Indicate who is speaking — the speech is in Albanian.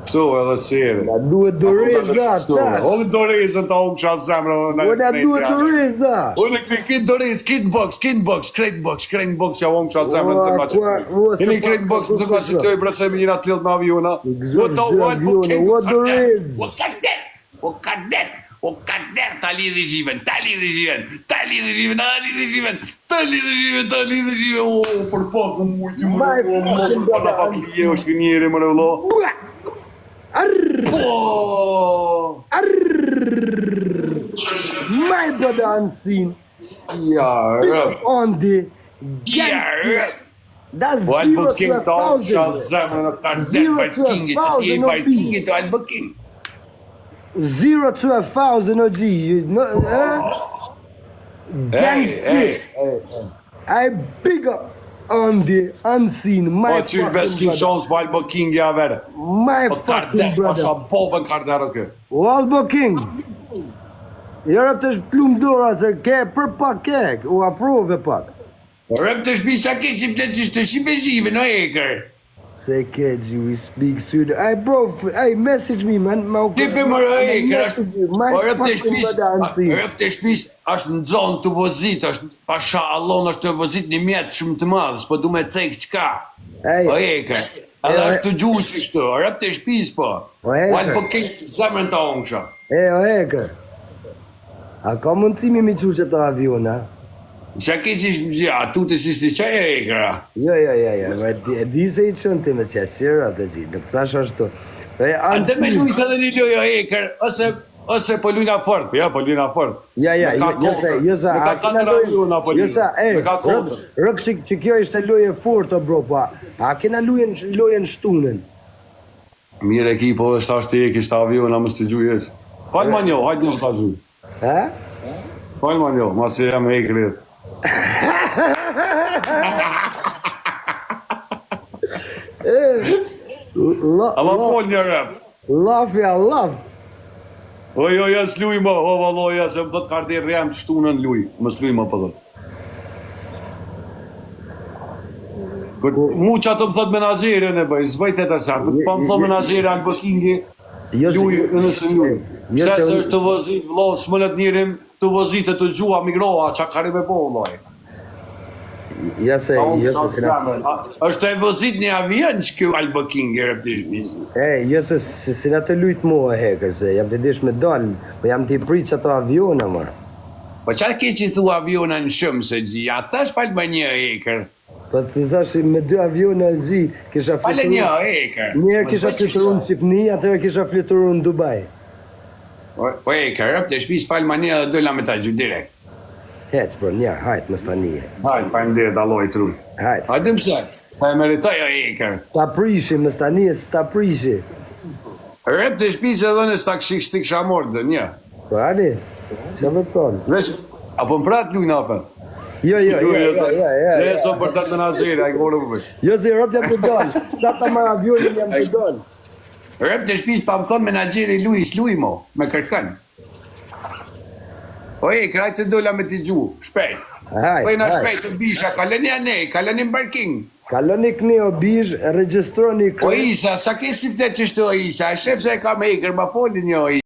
Speaker 1: Kështu edhe seri.
Speaker 2: Na duhet doreza.
Speaker 1: O doreza ta unë kisha zemra.
Speaker 2: O na duhet doreza.
Speaker 1: Unë këtë doreza, skin box, crate box, ja unë kisha zemra të maqë. Keni crate box, më të kështë të i brëtëse me njëra të lillët me aviona. O kader, ta lidhi zhiven, o, për pakë, mujti, për faklije, është njëri, më rëvlo.
Speaker 2: My brother unseen.
Speaker 1: Ja, rëp.
Speaker 2: On the
Speaker 1: Ja, rëp.
Speaker 2: That's
Speaker 1: O Albert King ta unë kisha
Speaker 2: 0-12,000.
Speaker 1: zemra në kader, Bajkingit, të ti e Bajkingit, o Albert King.
Speaker 2: 0-12,000 OG. Gang shit. I big up on the unseen. My
Speaker 1: O qyrë beskin shans për Albert King ja vere.
Speaker 2: My
Speaker 1: O
Speaker 2: fucking
Speaker 1: karder, pasha
Speaker 2: brother.
Speaker 1: bobën kardero kë.
Speaker 2: O Albert King. Jërë të shplum dora se ke për pak kek. O aprove pak.
Speaker 1: Rëp të shpi sa ke si fletësht të shive zhive, no eker.
Speaker 2: Se ke you we speak Swedish. Hey bro, hey message me man.
Speaker 1: Ti fe më eker, rëp të shpis, është në zonë të vozit, është pasha allon është të vozit një mjetë shumë të madhë, s'po du me cekë qka. O eker, edhe është të gjusë shtu, rëp të shpis po. O alë po kejtë zemrën ta ongësha.
Speaker 2: O eker. A ka mundësimi mi qushe të avion, ha?
Speaker 1: Qa ke që ishë mëgja, tu të shishtë qaj e ekra?
Speaker 2: Jo, e di se i qënë të me qashira të gjithë, nuk tash ashtu.
Speaker 1: Ande me lujtë edhe një lojë o eker, ose po lujna fort, ja, po lujna fort.
Speaker 2: Ja, jësa, a kina lojë, jësa, rëk që kjo ishte lojë fort, o bro, pa, a kina lojën shtunën?
Speaker 1: Mire ekipo, është ashtë të ekisht avion, a më së të gjujet. Falë ma njo, hajtë një ta gjuj.
Speaker 2: Ha?
Speaker 1: Falë ma njo, ma se jam e ekrit. Ama pol një rep.
Speaker 2: Laf,
Speaker 1: Oj, s'luj më, o valoja, se më thot kardi rem të shtunën luj, më s'luj më pëllë. Mu që ato më thot menazire në bëj, s'bëjt e të qartë, pa më thot menazire Albert Kingi, luj, nësë luj. Se është të vëzit, vlo, s'mënet njërim, të vëzit e të gjua migroa, që kari me po, vloj. është e vëzit një avion që kjo Albert King e rëp të shmisë.
Speaker 2: Jëse si në të lujtë mua heker, se jam të dish me dollë, po jam të i pritë që ato aviona, mërë.
Speaker 1: Po qatë ke që thua aviona në shumë se gji, a thash falë më një heker?
Speaker 2: Po të thash me 2 aviona në gji, kisha
Speaker 1: falë
Speaker 2: flituru...
Speaker 1: një heker.
Speaker 2: Njerë kisha flituru në Shqipni, atërë kisha flituru në Dubai.
Speaker 1: Po heker, rëp të shmisë falë më një dhe dolla me ta gju direkt.
Speaker 2: Hec, bro, njerë, hajtë, më stanije.
Speaker 1: Hajtë, pa më dhe daloj tru.
Speaker 2: Hajtë.
Speaker 1: Hajtë mëse, pa e meritoj o heker.
Speaker 2: Ta prishi, më stanije, ta prishi.
Speaker 1: Rëp të shpisë edhe në s'ta kështë kisha morë dhe një.
Speaker 2: Po, ani, që më tonë?
Speaker 1: Vesh, apo më pratë luj në apë?
Speaker 2: Jo.
Speaker 1: Ne so për të të nazire, a i kërë më bësh.
Speaker 2: Jo, se rëp jam të dollë, qata ma avionin jam të dollë.
Speaker 1: Rëp të shpisë pa më thonë menageri luj, s'luj mo, me kërkën. O e, krajtë se dolla me t'i gju, shpejt. Fejna shpejt të bisha, kaleni a ne, kaleni në parking.
Speaker 2: Kaloni këni o bish, registroni
Speaker 1: O Isa, sa ke si fletë qështu o Isa, e shef se e ka me eker, ma folin jo o Isa.